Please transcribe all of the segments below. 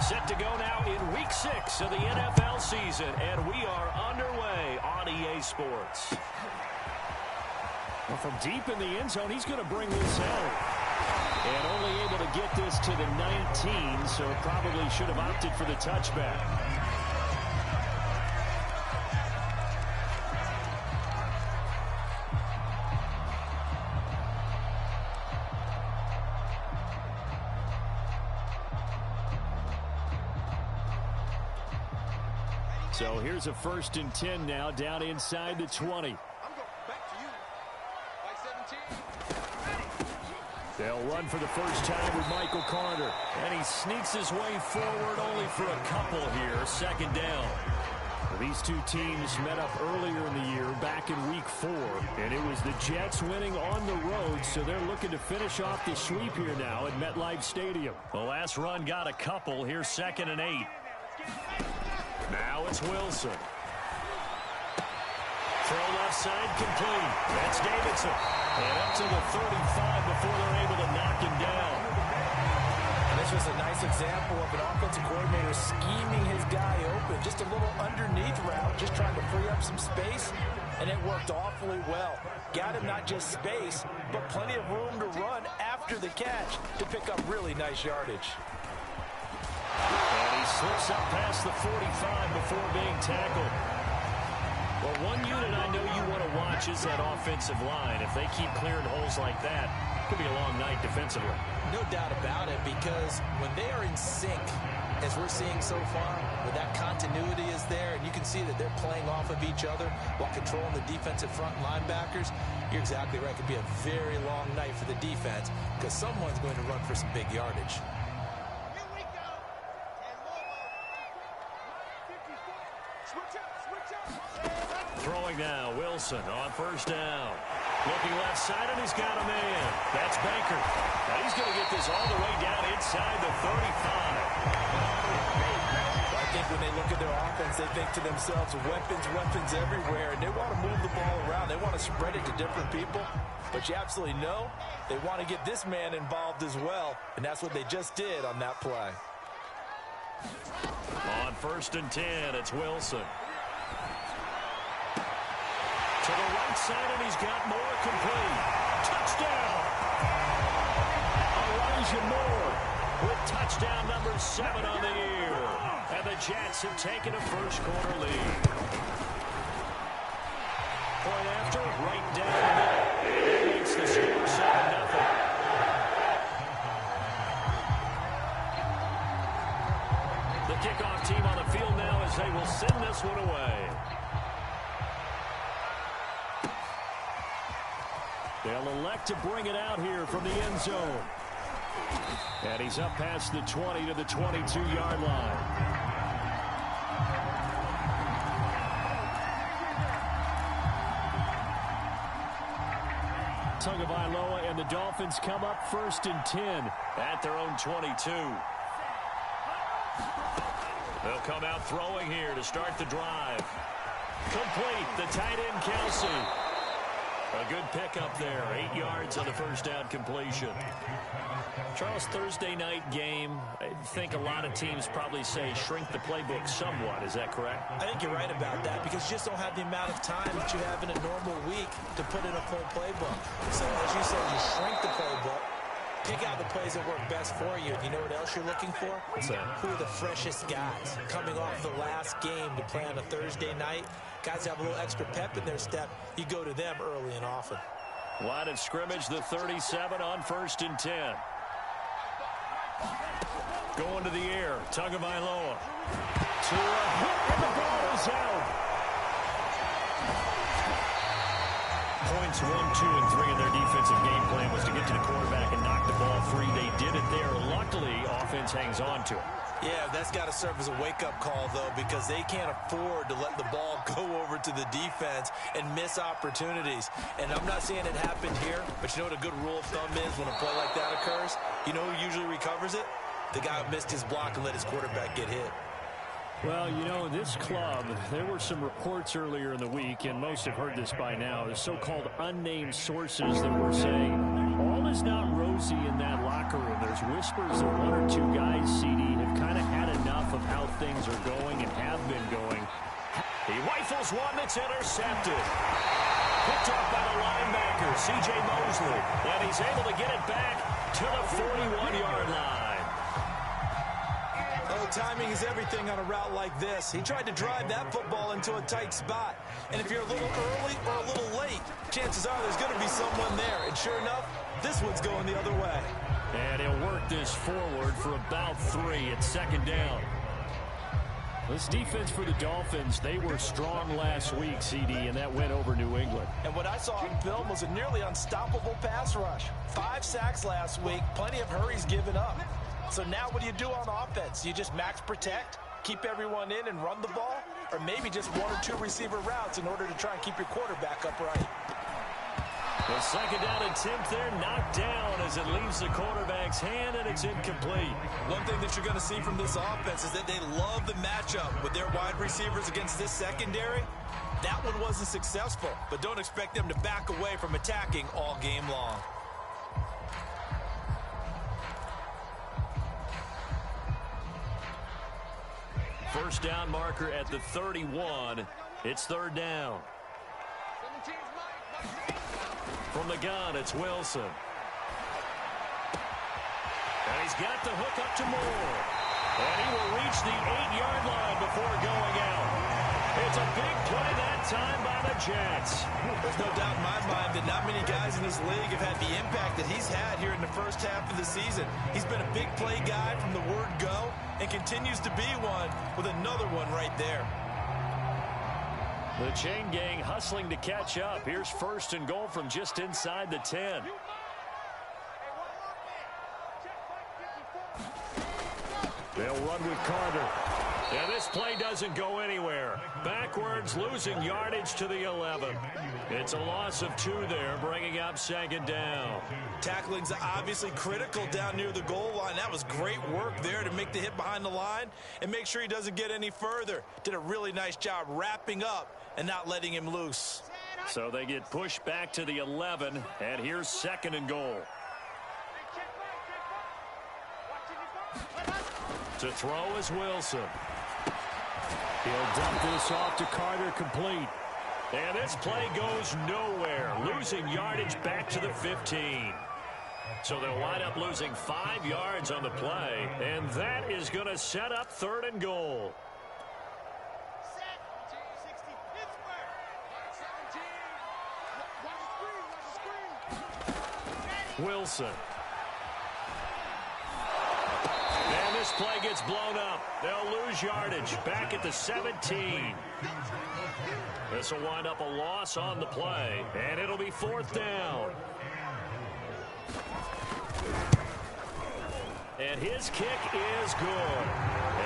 Set to go now in Week 6 of the NFL season, and we are underway on EA Sports. Well, from deep in the end zone, he's going to bring this out. And only able to get this to the 19, so probably should have opted for the touchback. So here's a 1st and 10 now, down inside the 20. They'll run for the first time with Michael Carter. And he sneaks his way forward only for a couple here. 2nd down. These two teams met up earlier in the year, back in Week 4. And it was the Jets winning on the road, so they're looking to finish off the sweep here now at MetLife Stadium. The last run got a couple. Here's 2nd and 8. Now it's Wilson. Throw left side complete. That's Davidson. And up to the 35 before they're able to knock him down. And this was a nice example of an offensive coordinator scheming his guy open. Just a little underneath route, just trying to free up some space. And it worked awfully well. Got him not just space, but plenty of room to run after the catch to pick up really nice yardage. And he slips up past the 45 before being tackled. Well, one unit I know you want to watch is that offensive line. If they keep clearing holes like that, it could be a long night defensively. No doubt about it, because when they are in sync, as we're seeing so far, where that continuity is there, and you can see that they're playing off of each other while controlling the defensive front linebackers, you're exactly right. It could be a very long night for the defense, because someone's going to run for some big yardage. Throwing now, Wilson on 1st down. Looking left side, and he's got a man. That's Baker. Now he's going to get this all the way down inside the 35. I think when they look at their offense, they think to themselves, weapons everywhere, and they want to move the ball around. They want to spread it to different people, but you absolutely know they want to get this man involved as well, and that's what they just did on that play. On 1st and 10, it's Wilson. To the right side, and he's got Moore complete. Touchdown! Elijah Moore with touchdown number 7 on the year. And the Jets have taken a first-quarter lead. Point after, right down the middle. It makes the score 7-0. The kickoff team on the field now as they will send this one away. They'll elect to bring it out here from the end zone. And he's up past the 20 to the 22-yard line. Tagovailoa and the Dolphins come up 1st and 10 at their own 22. They'll come out throwing here to start the drive. Complete, the tight end Kelsey. A good pickup there, 8 yards on the first down completion. Charles, Thursday night game, I think a lot of teams probably say shrink the playbook somewhat. Is that correct? I think you're right about that, because you just don't have the amount of time that you have in a normal week to put in a full playbook. So as you said, you shrink the playbook, pick out the plays that work best for you. You know what else you're looking for? What's that? Who are the freshest guys coming off the last game to play on a Thursday night? Guys have a little extra pep in their step. You go to them early and often. Line of scrimmage, the 37 on 1st and 10. Going to the air, Tagovailoa. To a hit, and the ball is out. Points 1, 2, and 3 in their defensive game plan was to get to the quarterback and knock the ball free. They did it there. Luckily, offense hangs on to it. Yeah, that's got to serve as a wake-up call, though, because they can't afford to let the ball go over to the defense and miss opportunities. And I'm not saying it happened here, but you know what a good rule of thumb is when a play like that occurs? You know who usually recovers it? The guy who missed his block and let his quarterback get hit. Well, you know, this club, there were some reports earlier in the week, and most have heard this by now, the so-called unnamed sources that were saying all world is not rosy in that locker room. There's whispers that one or two guys, CD, have kind of had enough of how things are going and have been going. He rifles one that's intercepted. Picked off by the linebacker, C.J. Mosley. And he's able to get it back to the 41-yard line. Oh, timing is everything on a route like this. He tried to drive that football into a tight spot. And if you're a little early or a little late, chances are there's going to be someone there. And sure enough, this one's going the other way. And he'll work this forward for about 3 at second down. This defense for the Dolphins, they were strong last week, CD, and that went over New England. And what I saw on film was a nearly unstoppable pass rush. 5 sacks last week, plenty of hurries given up. So now what do you do on offense? You just max protect, keep everyone in and run the ball, or maybe just 1 or 2 receiver routes in order to try and keep your quarterback upright. The second down attempt there knocked down as it leaves the quarterback's hand, and it's incomplete. One thing that you're going to see from this offense is that they love the matchup with their wide receivers against this secondary. That one wasn't successful, but don't expect them to back away from attacking all game long. First down marker at the 31. It's third down. From the gun, it's Wilson. And he's got the hook up to Moore. And he will reach the 8-yard line before going out. It's a big play that time by the Jets. There's no doubt in my mind that not many guys in this league have had the impact that he's had here in the first half of the season. He's been a big play guy from the word go and continues to be one with another one right there. The chain gang hustling to catch up. Here's first and goal from just inside the 10. They'll run with Carter. And this play doesn't go anywhere. Backwards, losing yardage to the 11. It's a loss of 2 there, bringing up second down. Tackling's obviously critical down near the goal line. That was great work there to make the hit behind the line and make sure he doesn't get any further. Did a really nice job wrapping up and not letting him loose. So they get pushed back to the 11, and here's second and goal. To throw is Wilson. He'll dump this off to Carter, complete. And this play goes nowhere, losing yardage back to the 15. So they'll wind up losing 5 yards on the play, and that is going to set up third and goal. Wilson. And this play gets blown up. They'll lose yardage back at the 17. This will wind up a loss on the play, and it'll be fourth down. And his kick is good.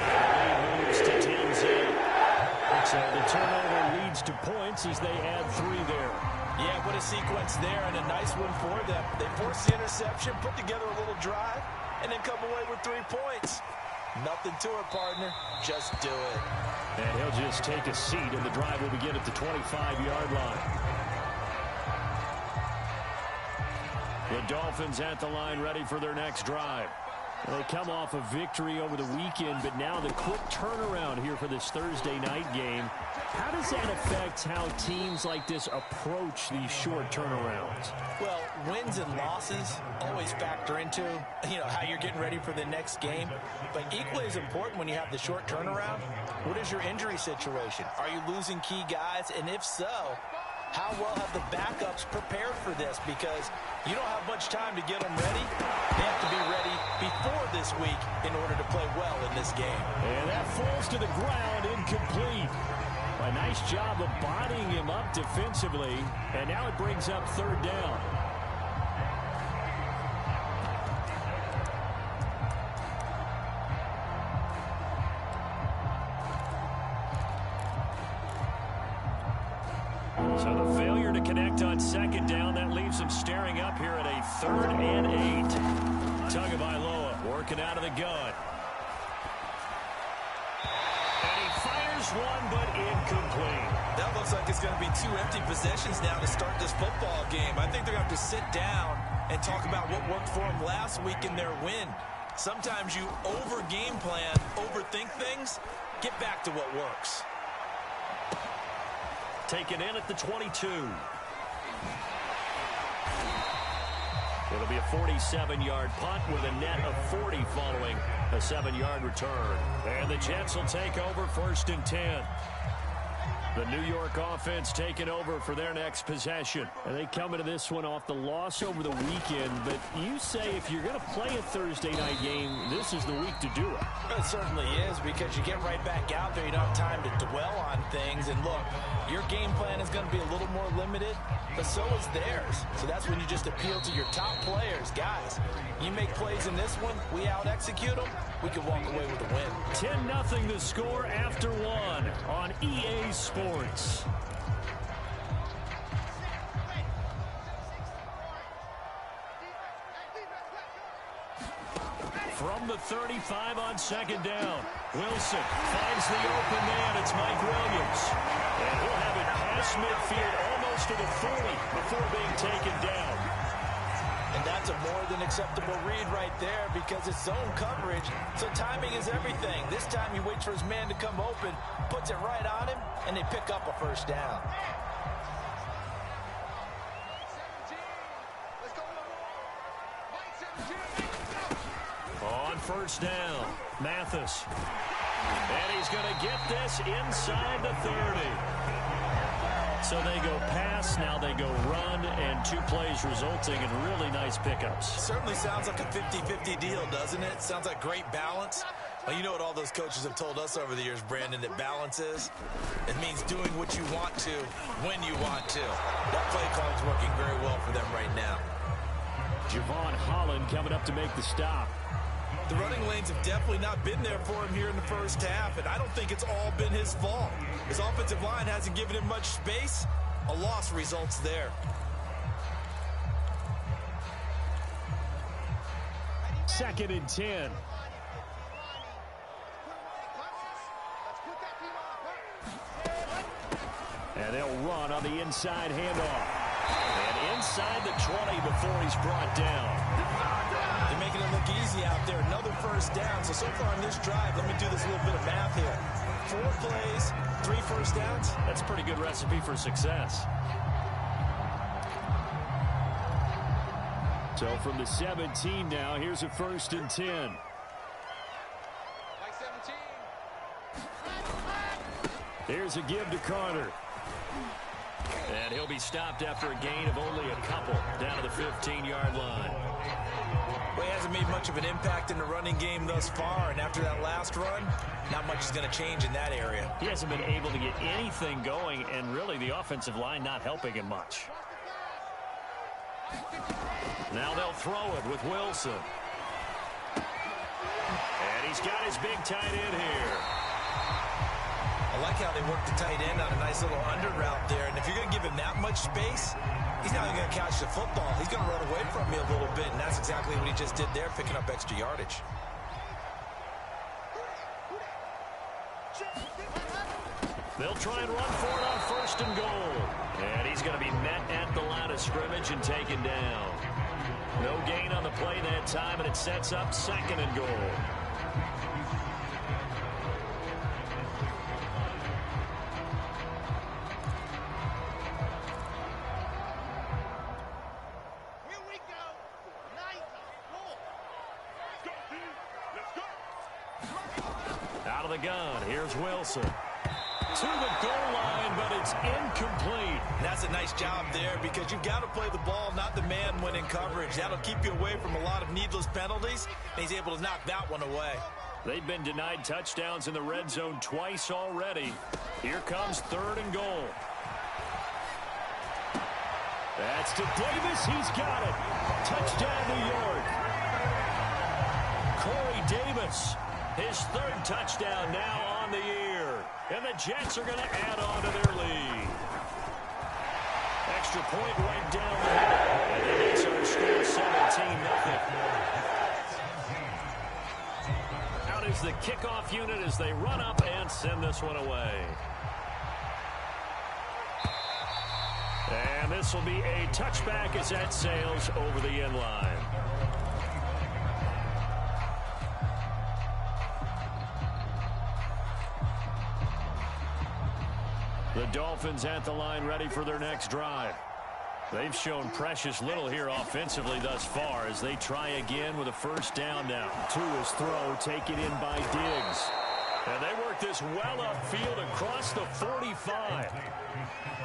And he moves to 10-0. So the turnover leads to points as they add 3 there. Yeah, what a sequence there, and a nice one for them. They force the interception, put together a little drive, and then come away with 3 points. Nothing to it, partner. Just do it. And he'll just take a seat, and the drive will begin at the 25-yard line. The Dolphins at the line, ready for their next drive. They come off a victory over the weekend, but now the quick turnaround here for this Thursday night game. How does that affect how teams like this approach these short turnarounds? Well, wins and losses always factor into, how you're getting ready for the next game. But equally as important when you have the short turnaround, what is your injury situation? Are you losing key guys? And if so, how well have the backups prepared for this? Because you don't have much time to get them ready. They have to be ready before this week in order to play well in this game. And that falls to the ground, incomplete. A nice job of bodying him up defensively, and now it brings up third down. So the failure to connect on second down, that leaves them staring up here at a 3rd and 8. Tagovailoa working out of the gun. And he fires one, but incomplete. That looks like it's going to be 2 empty possessions now to start this football game. I think they're going to have to sit down and talk about what worked for them last week in their win. Sometimes you over-game plan, overthink things. Get back to what works. Taken in at the 22. It'll be a 47-yard punt with a net of 40 following a 7-yard return. And the Jets will take over 1st and 10. The New York offense taking over for their next possession. And they come into this one off the loss over the weekend. But you say if you're going to play a Thursday night game, this is the week to do it. It certainly is, because you get right back out there. You don't have time to dwell on things. And look, your game plan is going to be a little more limited, but so is theirs. So that's when you just appeal to your top players. Guys, you make plays in this one, we out-execute them, we can walk away with a win. 10-0 the score after one on EA Sports. From the 35 on 2nd down, Wilson finds the open man. It's Mike Williams. And he'll have it past midfield almost to the 40 before being taken down. And that's a more than acceptable read right there, because it's zone coverage, so timing is everything. This time he waits for his man to come open, puts it right on him, and they pick up a 1st down. On 1st down, Mathis. And he's going to get this inside the 30. So they go pass, now they go run, and 2 plays resulting in really nice pickups. Certainly sounds like a 50-50 deal, doesn't it? Sounds like great balance. Well, you know what all those coaches have told us over the years, Brandon, that balance is? It means doing what you want to, when you want to. That play call is working very well for them right now. Javon Holland coming up to make the stop. The running lanes have definitely not been there for him here in the 1st half, and I don't think it's all been his fault. His offensive line hasn't given him much space. A loss results there. 2nd and 10. And they'll run on the inside handoff. And inside the 20 before he's brought down. They're making it look easy out there. Another 1st down. So far on this drive, let me do this little bit of math here. 4 plays, 3 1st downs. That's a pretty good recipe for success. So from the 17 now, here's a 1st and 10. Here's a give to Carter. And he'll be stopped after a gain of only a couple down to the 15-yard line. Well, he hasn't made much of an impact in the running game thus far, and after that last run, not much is going to change in that area. He hasn't been able to get anything going, and really the offensive line not helping him much. Now they'll throw it with Wilson. And he's got his big tight end here. I like how they work the tight end on a nice little under route there. And if you're going to give him that much space, he's not even going to catch the football. He's going to run away from me a little bit, and that's exactly what he just did there, picking up extra yardage. They'll try and run for it on 1st and goal. And he's going to be met at the line of scrimmage and taken down. No gain on the play that time, and it sets up 2nd and goal. Out of the gun, here's Wilson. To the goal line, but it's incomplete. That's a nice job there, because you've got to play the ball, not the man when in coverage. That'll keep you away from a lot of needless penalties, and he's able to knock that one away. They've been denied touchdowns in the red zone twice already. Here comes 3rd and goal. That's to Davis. He's got it. Touchdown, New York. Corey Davis, his 3rd touchdown now on the year. And the Jets are going to add on to their lead. Extra point right down the middle. And that makes our score 17-0. Out is the kickoff unit as they run up and send this one away. And this will be a touchback as that sails over the end line. The Dolphins at the line ready for their next drive. They've shown precious little here offensively thus far as they try again with a first down now. To his throw, taken in by Diggs. And they work this well upfield across the 45.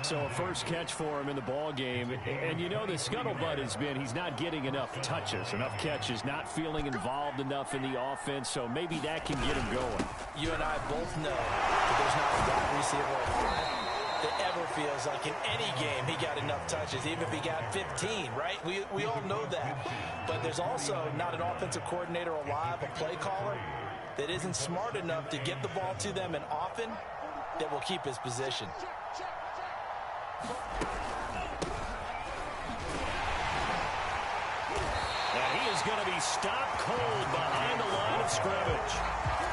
So a first catch for him in the ball game. And you know the scuttlebutt has been he's not getting enough touches, enough catches, not feeling involved enough in the offense. So maybe that can get him going. You and I both know that there's not a wide receiver alive that ever feels like in any game he got enough touches, even if he got 15, right? We all know that. But there's also not an offensive coordinator alive, a play caller, that isn't smart enough to get the ball to them and often that will keep his position. And he is going to be stopped cold behind the line of scrimmage.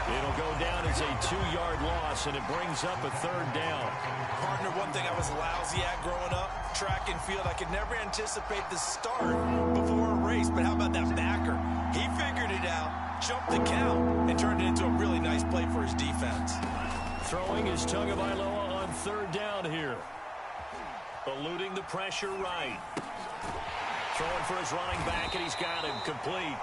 It'll go down as a 2-yard loss, and it brings up a third down. Partner, one thing I was lousy at growing up, track and field, I could never anticipate the start before a race. But how about that backer? He figured it out, jumped the count, and turned it into a really nice play for his defense. Throwing is Tagovailoa on third down here. Eluding the pressure right. Throwing for his running back, and he's got him complete.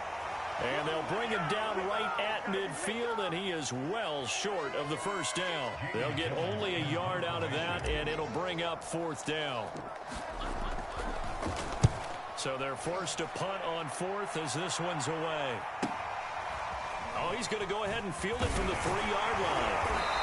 And they'll bring him down right at midfield, and he is well short of the first down. They'll get only a yard out of that, and it'll bring up fourth down. So they're forced to punt on fourth as this one's away. Oh, he's going to go ahead and field it from the 3-yard line.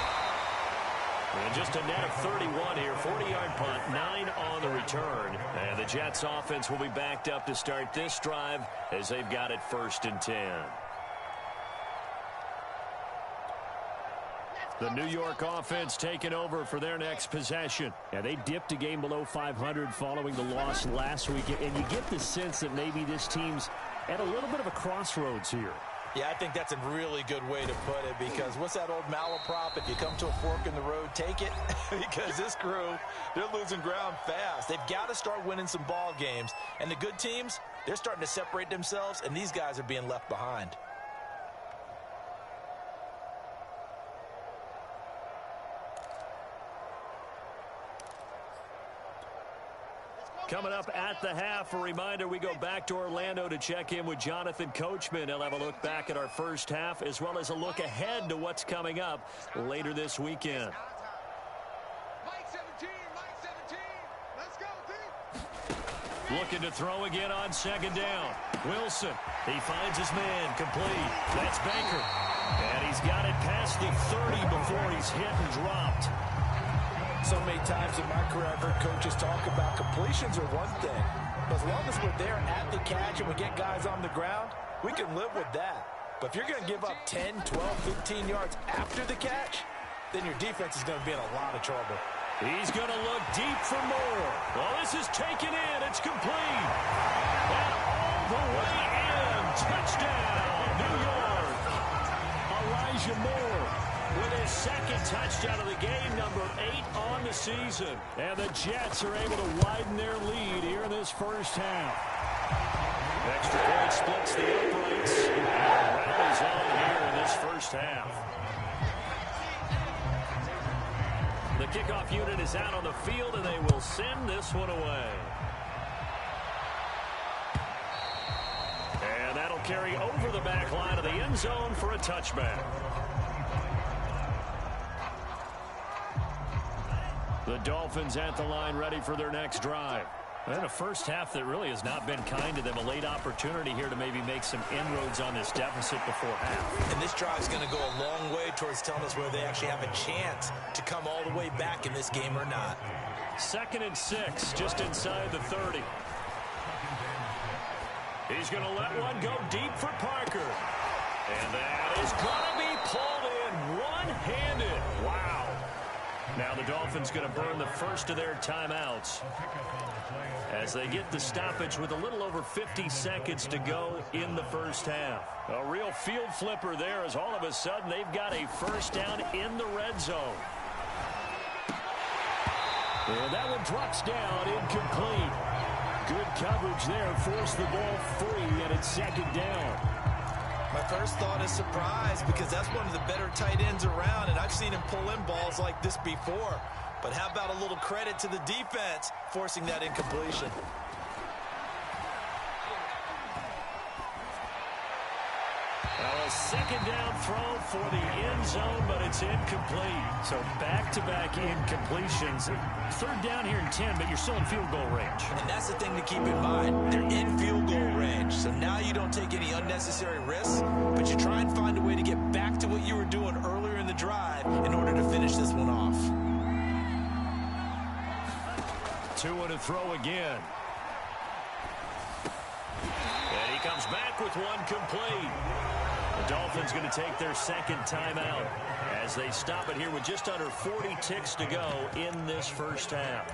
And just a net of 31 here, 40-yard punt, 9 on the return. And the Jets offense will be backed up to start this drive as they've got it 1st and 10. The New York offense taking over for their next possession. Yeah, they dipped a game below 500 following the loss last week. And you get the sense that maybe this team's at a little bit of a crossroads here. Yeah, I think that's a really good way to put it, because what's that old malaprop? If you come to a fork in the road, take it. Because this crew, they're losing ground fast. They've got to start winning some ball games. And the good teams, they're starting to separate themselves, and these guys are being left behind. Coming up at the half, a reminder, we go back to Orlando to check in with Jonathan Coachman. He'll have a look back at our first half as well as a look ahead to what's coming up later this weekend. Looking to throw again on second down. Wilson, he finds his man, complete. That's Baker. And he's got it past the 30 before he's hit and dropped. So many times in my career I've heard coaches talk about completions are one thing. But as long as we're there at the catch and we get guys on the ground, we can live with that. But if you're going to give up 10, 12, 15 yards after the catch, then your defense is going to be in a lot of trouble. He's going to look deep for more. Well, this is taken in. It's complete. And all the way in. Touchdown, New York. Elijah Moore with his second touchdown of the game, number 8 on the season. And the Jets are able to widen their lead here in this first half. Extra point splits the uprights. And rallies on here in this first half. The kickoff unit is out on the field, and they will send this one away. And that'll carry over the back line of the end zone for a touchback. The Dolphins at the line ready for their next drive. And a first half that really has not been kind to them. A late opportunity here to maybe make some inroads on this deficit before half. And this drive is going to go a long way towards telling us whether they actually have a chance to come all the way back in this game or not. 2nd and 6, just inside the 30. He's going to let one go deep for Parker. And that is going to be pulled in one-handed. Wow. Now the Dolphins going to burn the first of their timeouts as they get the stoppage with a little over 50 seconds to go in the first half. A real field flipper there as all of a sudden they've got a first down in the red zone. And that one drops down, incomplete. Good coverage there, forced the ball free, and it's second down. My first thought is surprise because that's one of the better tight ends around, and I've seen him pull in balls like this before. But how about a little credit to the defense forcing that incompletion? Well, a second down throw for the end zone, but it's incomplete. So back-to-back incompletions. Third down here in 10, but you're still in field goal range. And that's the thing to keep in mind. They're in field goal range. So now you don't take any unnecessary risks, but you try and find a way to get back to what you were doing earlier in the drive in order to finish this one off. 2 to throw again. And he comes back with one complete. The Dolphins going to take their second timeout as they stop it here with just under 40 ticks to go in this first half.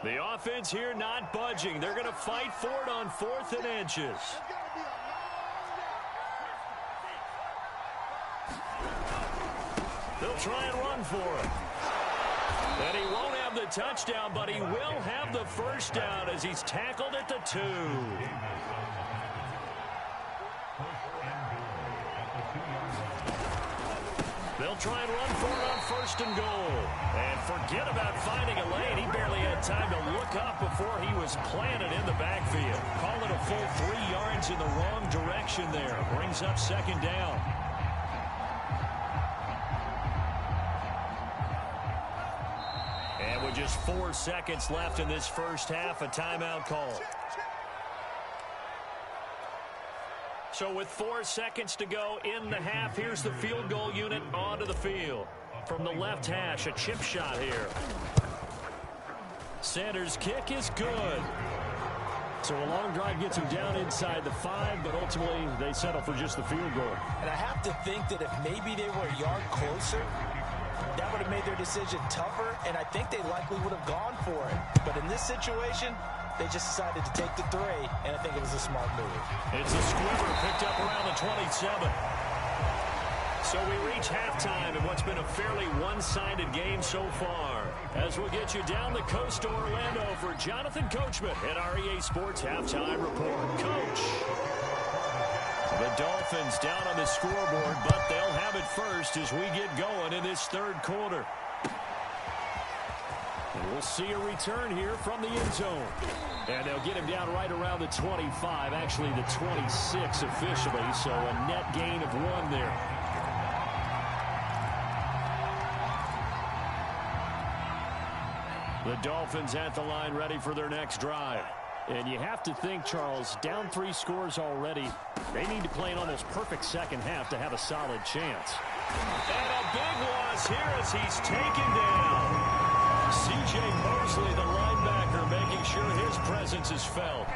The offense here not budging. They're going to fight for it on 4th and inches. They'll try and run for it. And he won't have the touchdown, but he will have the first down as he's tackled at the 2. They'll try and run for it on 1st and goal. And forget about finding a lane. He barely had time to look up before he was planted in the backfield. Call it a full 3 yards in the wrong direction there. Brings up second down. And with just 4 seconds left in this first half, a timeout call. So with 4 seconds to go in the half, here's the field goal unit onto the field. From the left hash, a chip shot here. Sanders' kick is good. So a long drive gets him down inside the 5, but ultimately they settle for just the field goal. And I have to think that if maybe they were a yard closer, that would have made their decision tougher, and I think they likely would have gone for it. But in this situation, they just decided to take the 3, and I think it was a smart move. It's a squibber picked up around the 27. So we reach halftime in what's been a fairly one-sided game so far. As we'll get you down the coast to Orlando for Jonathan Coachman at our EA Sports Halftime Report. Coach. The Dolphins down on the scoreboard, but they'll have it first as we get going in this third quarter. And we'll see a return here from the end zone. And they'll get him down right around the 25, actually the 26 officially, so a net gain of 1 there. The Dolphins at the line ready for their next drive. And you have to think, Charles, down 3 scores already. They need to play an almost perfect second half to have a solid chance. And a big loss here as he's taken down. C.J. Mosley, the linebacker, making sure his presence is felt.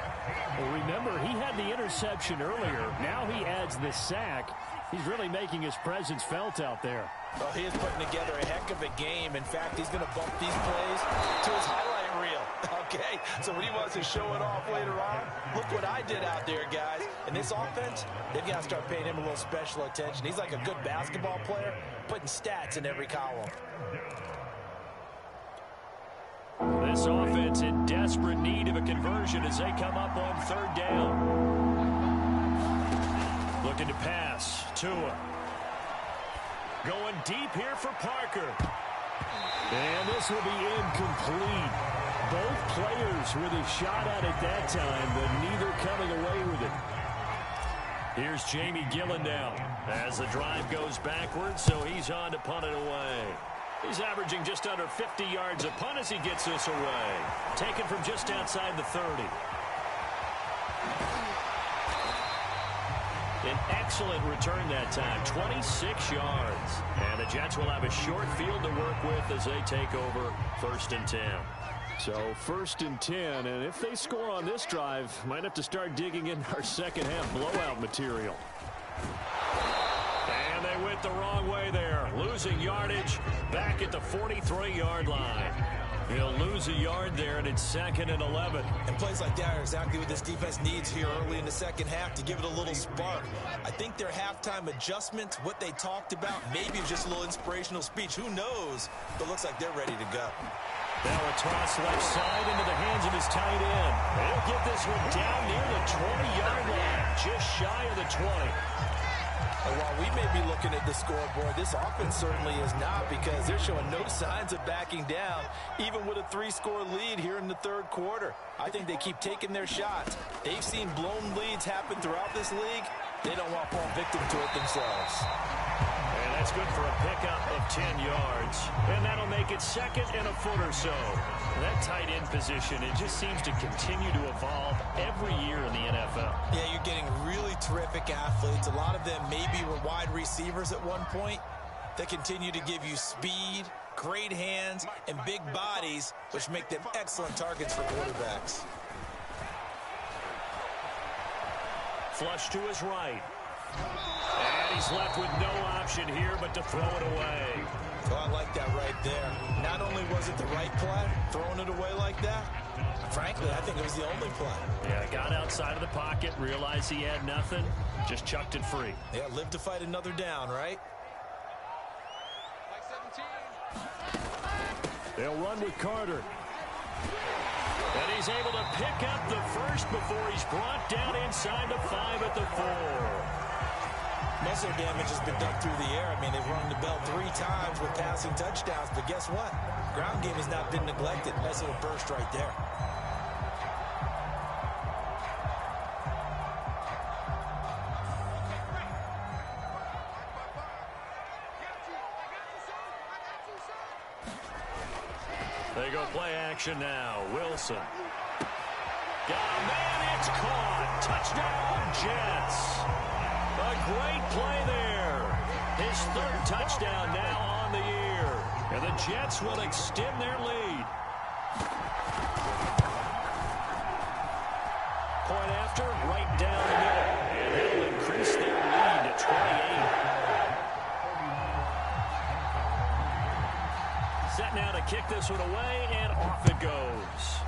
Well, remember, he had the interception earlier. Now he adds the sack. He's really making his presence felt out there. Well, he is putting together a heck of a game. In fact, he's going to bump these plays to his highlight reel. Okay, so when he wants to show it off later on, look what I did out there, guys. And this offense, they've got to start paying him a little special attention. He's like a good basketball player, putting stats in every column. This offense in desperate need of a conversion as they come up on 3rd down. Looking to pass. Tua. Going deep here for Parker. And this will be incomplete. Both players with a shot at it that time, but neither coming away with it. Here's Jamie Gillen now as the drive goes backwards, so he's on to punt it away. He's averaging just under 50 yards a punt as he gets this away. Taken from just outside the 30. excellent return that time, 26 yards. And the Jets will have a short field to work with as they take over 1st and 10. So 1st and 10, and if they score on this drive, might have to start digging in our second half blowout material. And they went the wrong way there, losing yardage back at the 43-yard line. He'll lose a yard there, and it's 2nd and 11. And plays like that are exactly what this defense needs here early in the second half to give it a little spark. I think their halftime adjustments, what they talked about, maybe it was just a little inspirational speech. Who knows? But looks like they're ready to go. Now a toss left side into the hands of his tight end. He'll get this one down near the 20-yard line, just shy of the 20. And while we may be looking at the scoreboard, this offense certainly is not, because they're showing no signs of backing down, even with a 3-score lead here in the 3rd quarter. I think they keep taking their shots. They've seen blown leads happen throughout this league. They don't want to fall victim to it themselves. And that's good for a pickup of 10 yards. And that'll make it 2nd and a foot or so. That tight end position, it just seems to continue to evolve every year in the NFL. Yeah, you're getting really terrific athletes. A lot of them maybe were wide receivers at one point. They continue to give you speed, great hands, and big bodies, which make them excellent targets for quarterbacks. Flush to his right. And he's left with no option here but to throw it away. Oh, I like that right there. Not only was it the right play, throwing it away like that, frankly, I think it was the only play. Yeah, got outside of the pocket, realized he had nothing, just chucked it free. Yeah, live to fight another down, right? They'll run with Carter. And he's able to pick up the first before he's brought down inside the 5 at the 4. Most of their damage has been done through the air. I mean, they've rung the bell 3 times with passing touchdowns, but guess what? Ground game has not been neglected. Nice little burst right there. They go play action now. Wilson. Got a man, it's caught. Touchdown, Jets. A great play there. His 3rd touchdown now on the year. And the Jets will extend their lead. Point after, right down the middle. And they'll increase their lead to 28. Set now to kick this one away, and off it goes.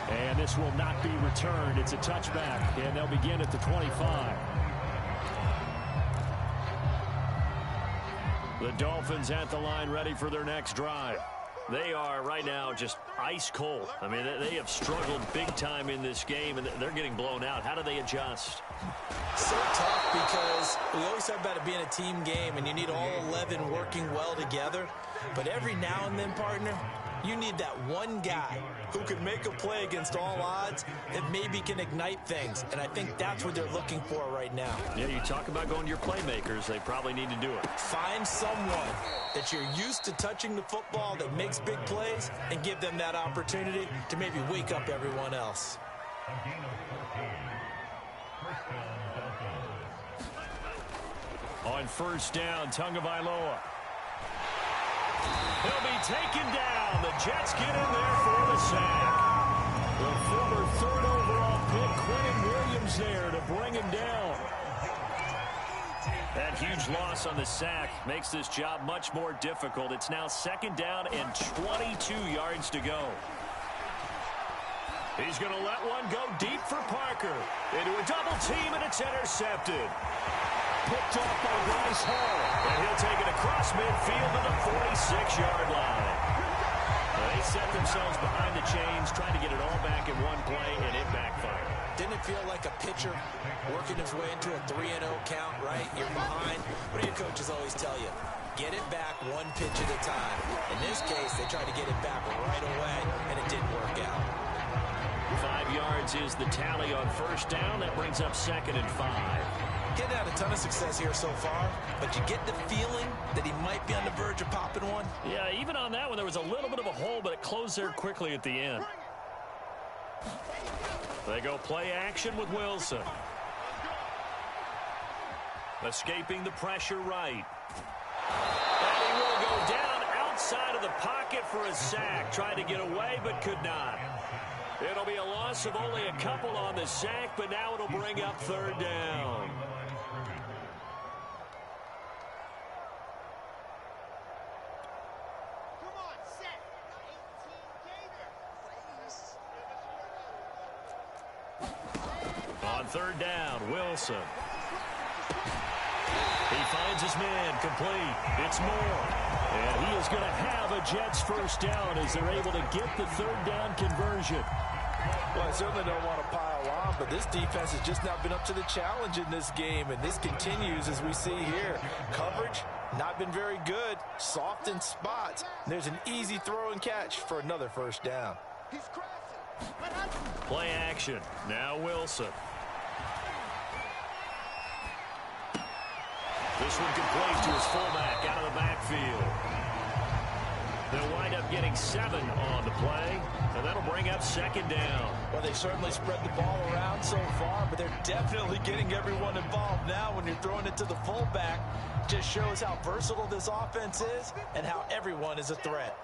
And this will not be returned. It's a touchback, and they'll begin at the 25. The Dolphins at the line ready for their next drive. They are right now just ice cold. I mean, they have struggled big time in this game, and they're getting blown out. How do they adjust? So tough, because we always talk about it being a team game, and you need all 11 working well together. But every now and then, partner, you need that one guy who can make a play against all odds that maybe can ignite things. And I think that's what they're looking for right now. Yeah, you talk about going to your playmakers. They probably need to do it. Find someone that you're used to touching the football that makes big plays and give them that opportunity to maybe wake up everyone else. On 1st down, Tagovailoa. He'll be taken down. The Jets get in there for the sack. The former 3rd overall pick, Quinn Williams, there to bring him down. That huge loss on the sack makes this job much more difficult. It's now 2nd down and 22 yards to go. He's going to let one go deep for Parker. Into a double team, and it's intercepted. Picked off by Bryce Hall. And he'll take it across midfield to the 46-yard line. They set themselves behind the chains, trying to get it all back in one play, and it backfired. Didn't it feel like a pitcher working his way into a 3-0 count, right? You're behind. What do your coaches always tell you? Get it back one pitch at a time. In this case, they tried to get it back right away, and it didn't work out. 5 yards is the tally on 1st down. That brings up 2nd and 5. Getting out a ton of success here so far, but you get the feeling that he might be on the verge of popping one. Yeah, even on that one, there was a little bit of a hole, but it closed there quickly at the end. They go play action with Wilson. Escaping the pressure right. And he will go down outside of the pocket for a sack. Tried to get away, but could not. It'll be a loss of only a couple on the sack, but now it'll bring up third down. On third down, Wilson. He finds his man complete. It's Moore. And he is going to have a Jets first down as they're able to get the third down conversion. Well, I certainly don't want to pile on, but this defense has just not been up to the challenge in this game, and this continues as we see here. Coverage, not been very good, soft in spots. There's an easy throw and catch for another first down. Play action. Now Wilson. This one complete to his fullback out of the backfield. They'll wind up getting 7 on the play, and that'll bring up second down. Well, they certainly spread the ball around so far, but they're definitely getting everyone involved now when you're throwing it to the fullback. Just shows how versatile this offense is and how everyone is a threat.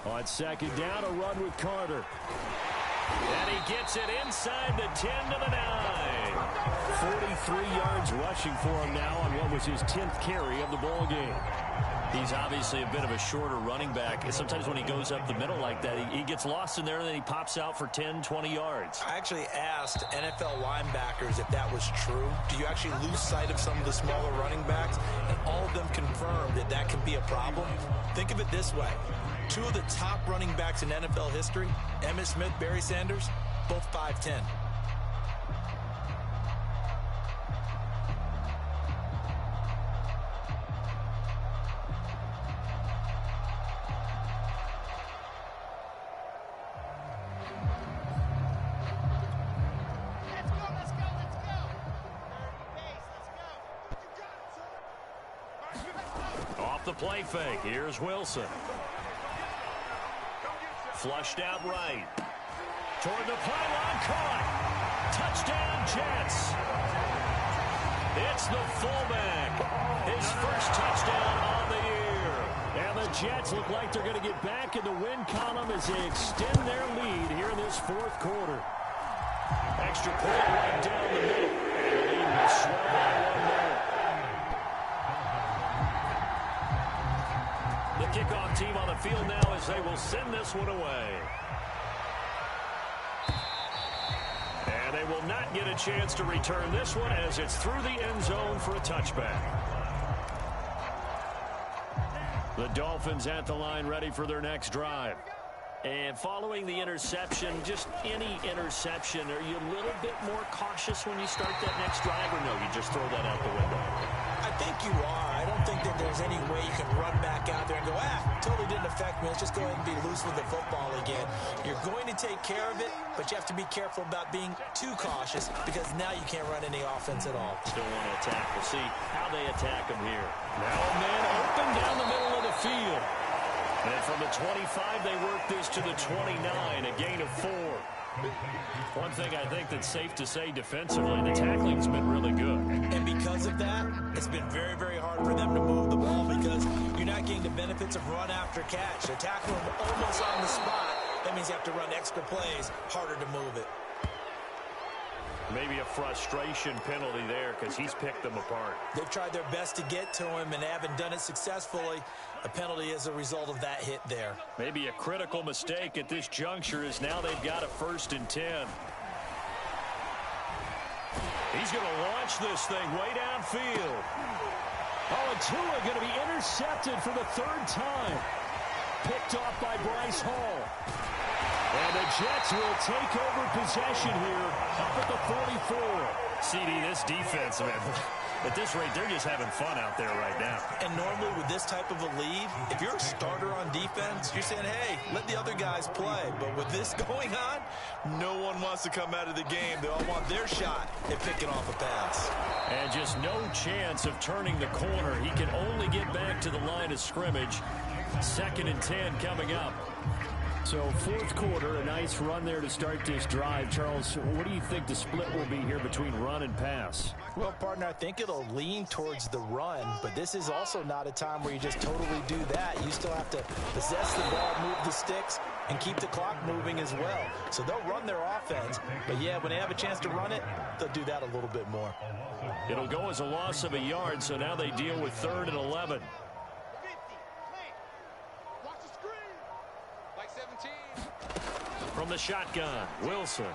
On second down, a run with Carter. And he gets it inside the 10 to the 9. 43 yards rushing for him now on what was his 10th carry of the ball game. He's obviously a bit of a shorter running back. Sometimes when he goes up the middle like that, he gets lost in there, and then he pops out for 10, 20 yards. I actually asked NFL linebackers if that was true. Do you actually lose sight of some of the smaller running backs? And all of them confirmed that that can be a problem. Think of it this way. 2 of the top running backs in NFL history, Emmitt Smith, Barry Sanders, both 5'10". Off the play fake, here's Wilson. Flushed out right. Toward the pylon, caught. Touchdown, Jets. It's the fullback. His first touchdown on the year. And the Jets look like they're going to get back in the win column as they extend their lead here in this fourth quarter. Extra point right down the middle. And the lead will swell by 1 more. The kickoff team on the field now as they will send this one away. And they will not get a chance to return this one as it's through the end zone for a touchback. The Dolphins at the line ready for their next drive. And following the interception, just any interception, are you a little bit more cautious when you start that next drive, or no, you just throw that out the window? I think you are. I don't think that there's any way you can run back out there and go, totally didn't affect me. Let's just go ahead and be loose with the football again. You're going to take care of it, but you have to be careful about being too cautious because now you can't run any offense at all. Still want to attack. We'll see how they attack him here. Now a man open down the middle of the field. And from the 25, they work this to the 29, a gain of 4. One thing I think that's safe to say defensively, the tackling's been really good. And because of that, it's been very, very hard for them to move the ball because you're not getting the benefits of run after catch. They're tackling them almost on the spot. That means you have to run extra plays, harder to move it. Maybe a frustration penalty there because he's picked them apart. They've tried their best to get to him and haven't done it successfully. A penalty as a result of that hit there. Maybe a critical mistake at this juncture is now they've got a 1st and 10. He's going to launch this thing way downfield. Oh, and Tua going to be intercepted for the 3rd time. Picked off by Bryce Hall. And the Jets will take over possession here up at the 44. CD, this defense, man, at this rate, they're just having fun out there right now. And normally with this type of a lead, if you're a starter on defense, you're saying, hey, let the other guys play. But with this going on, no one wants to come out of the game. They all want their shot at picking off a pass. And just no chance of turning the corner. He can only get back to the line of scrimmage. 2nd and 10 coming up. So 4th quarter, a nice run there to start this drive. Charles, what do you think the split will be here between run and pass? Well, partner, I think it'll lean towards the run, but this is also not a time where you just totally do that. You still have to possess the ball, move the sticks, and keep the clock moving as well. So they'll run their offense, but yeah, when they have a chance to run it, they'll do that a little bit more. It'll go as a loss of a yard, so now they deal with 3rd and 11. From the shotgun, Wilson. And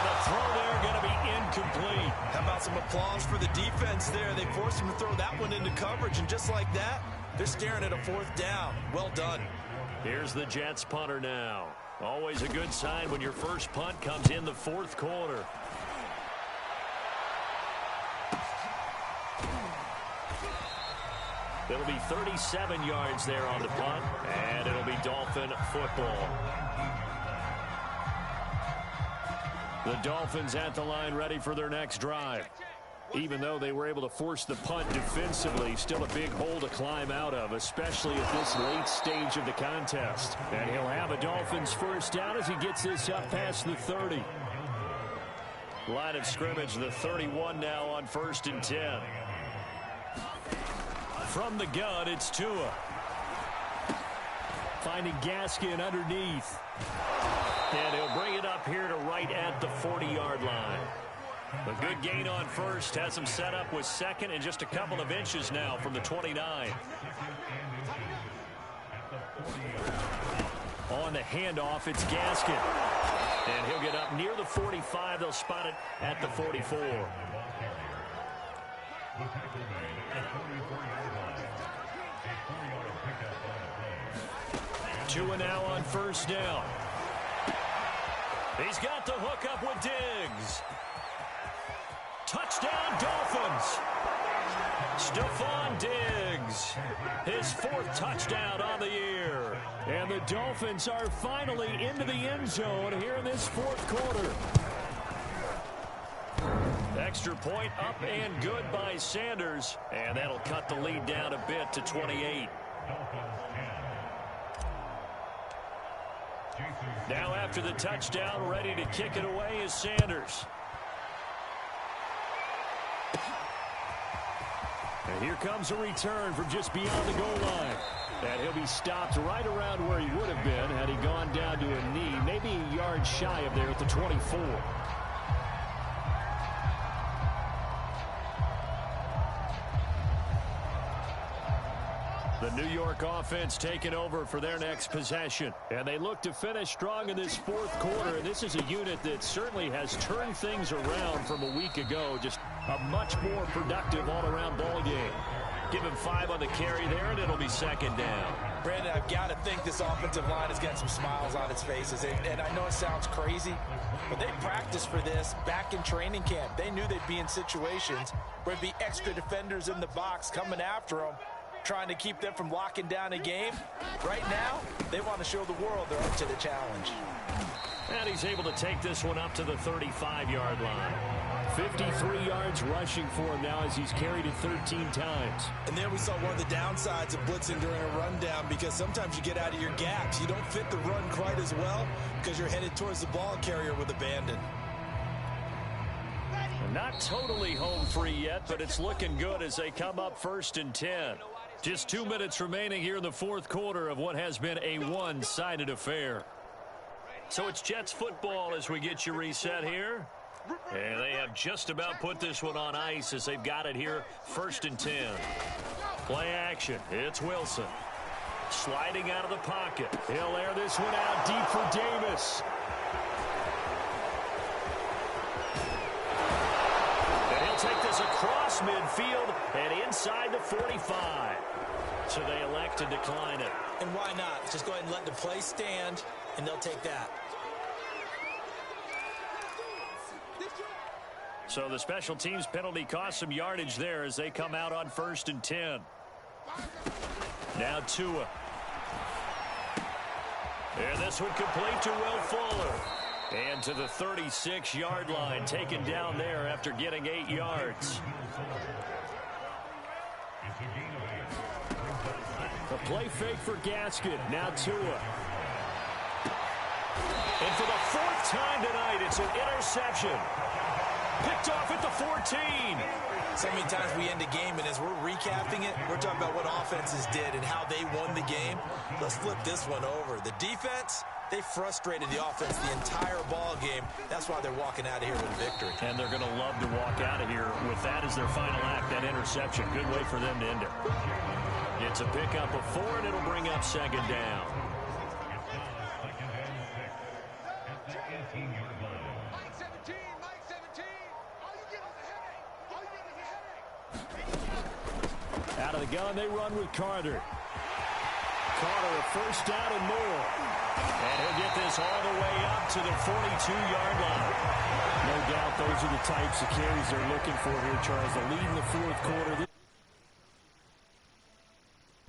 the throw there going to be incomplete. How about some applause for the defense there? They forced him to throw that one into coverage, and just like that, they're staring at a 4th down. Well done. Here's the Jets punter now. Always a good sign when your first punt comes in the 4th quarter. It'll be 37 yards there on the punt, and it'll be Dolphin football. The Dolphins at the line ready for their next drive. Even though they were able to force the punt defensively, still a big hole to climb out of, especially at this late stage of the contest. And he'll have a Dolphins first down as he gets this up past the 30. Line of scrimmage, the 31 now on 1st and 10. From the gun, it's Tua. Finding Gaskin underneath. And he'll bring it up here to right at the 40-yard line. A good gain on first. Has him set up with 2nd and just a couple of inches now from the 29. On the handoff, it's Gaskin. And he'll get up near the 45. They'll spot it at the 44. Tua now on 1st down. He's got the hook up with Diggs. Touchdown, Dolphins. Stephon Diggs, his 4th touchdown on the year. And the Dolphins are finally into the end zone here in this 4th quarter. Extra point up and good by Sanders. And that'll cut the lead down a bit to 28. Now after the touchdown, ready to kick it away is Sanders. And here comes a return from just beyond the goal line. And he'll be stopped right around where he would have been had he gone down to a knee, maybe a yard shy of there at the 24. The New York offense taking over for their next possession. And they look to finish strong in this 4th quarter. And this is a unit that certainly has turned things around from a week ago. Just a much more productive all-around ball game. Give him 5 on the carry there, and it'll be 2nd down. Brandon, I've got to think this offensive line has got some smiles on its faces. And I know it sounds crazy, but they practiced for this back in training camp. They knew they'd be in situations where there'd be extra defenders in the box coming after them, trying to keep them from locking down a game. Right now, they want to show the world they're up to the challenge. And he's able to take this one up to the 35-yard line. 53 yards rushing for him now as he's carried it 13 times. And there we saw one of the downsides of blitzing during a rundown, because sometimes you get out of your gaps. You don't fit the run quite as well because you're headed towards the ball carrier with abandon. Not totally home free yet, but it's looking good as they come up 1st and 10. Just 2 minutes remaining here in the 4th quarter of what has been a one-sided affair. So it's Jets football as we get you reset here. And they have just about put this one on ice as they've got it here 1st and 10. Play action. It's Wilson. Sliding out of the pocket. He'll air this one out deep for Davis. And he'll take this across midfield and inside the 45. So they elect to decline it. And why not? Just go ahead and let the play stand, and they'll take that. So the special teams penalty cost some yardage there as they come out on 1st and 10. Now Tua. And this one complete to Will Fuller. And to the 36-yard line, taken down there after getting 8 yards. The play fake for Gaskin. Now Tua. And for the 4th time tonight, it's an interception. Picked off at the 14. So many times we end a game, and as we're recapping it, we're talking about what offenses did and how they won the game. Let's flip this one over. The defense, they frustrated the offense the entire ball game. That's why they're walking out of here with a victory. And they're going to love to walk out of here with that as their final act, that interception. Good way for them to end it. It's a pickup of 4, and it'll bring up 2nd down. Out of the gun, they run with Carter. Carter, a 1st down and more. And he'll get this all the way up to the 42-yard line. No doubt those are the types of carries they're looking for here, Charles. The lead in the 4th quarter.